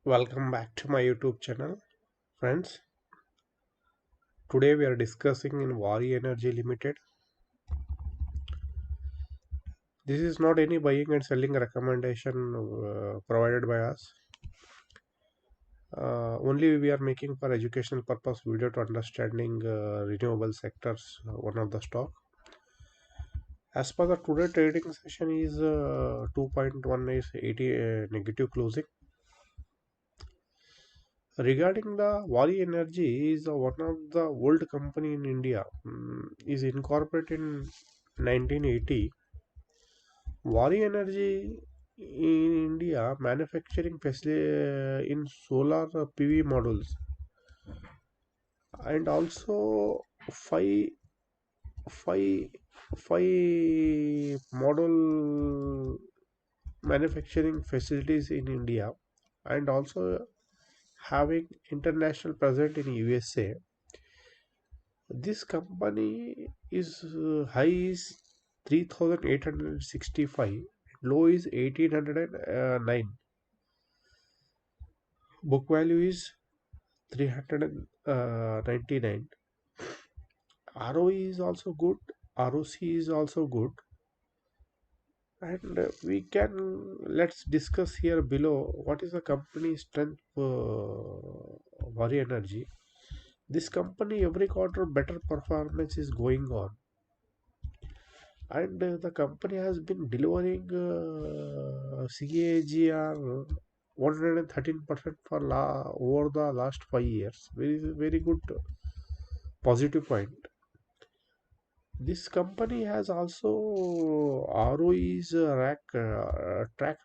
Welcome back to my YouTube channel, friends. Today we are discussing in Waaree Energy Limited. This is not any buying and selling recommendation provided by us. Only we are making for educational purpose video to understanding renewable sectors, one of the stock. As per the today trading session is 2.1 is 80 negative closing. Regarding the Waaree Energy is one of the old company in India. Is incorporated in 1980. Waaree Energy in India manufacturing facility in solar PV modules and also five five five model manufacturing facilities in India and also having international presence in USA. This company is high is 3,865, low is 1,809. Book value is 399. ROE is also good. ROC is also good. And we can let's discuss here below what is the company strength Waaree Energy. This company every quarter better performance is going on, and the company has been delivering CAGR 113% for over the last 5 years. Very good positive point. This company has also ROE's track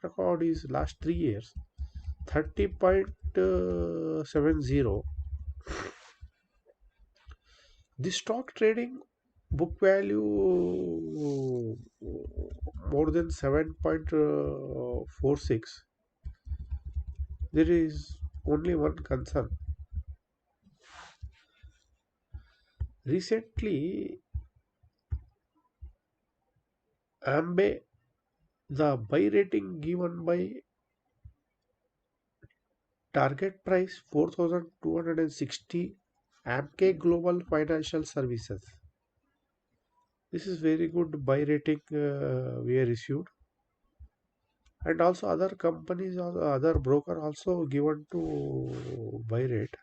record is last 3 years 30.70. The stock trading book value more than 7.46. There is only one concern. Recently, Ambe, the buy rating given by target price 4,260 Amk Global Financial Services. This is very good buy rating we are issued, and also other companies or other broker also given to buy rate.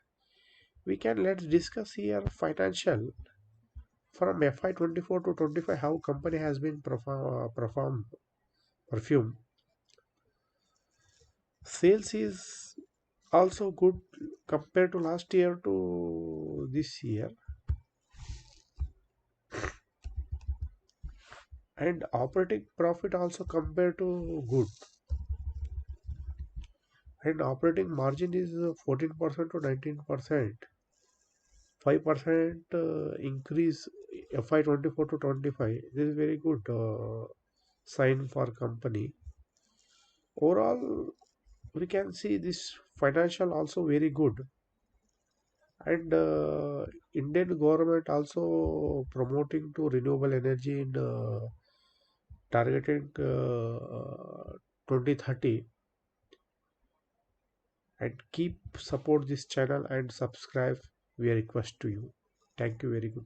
We can let's discuss here financial from FY24 to 25 how company has been perfume. Sales is also good compared to last year to this year, and operating profit also compared to good, and operating margin is 14% to 19%, 5% increase FY24 to 25. This is very good sign for company. Overall, we can see this financial also very good, and Indian government also promoting to renewable energy in targeting 2030, and keep support this channel and subscribe, we request to you. Thank you very good.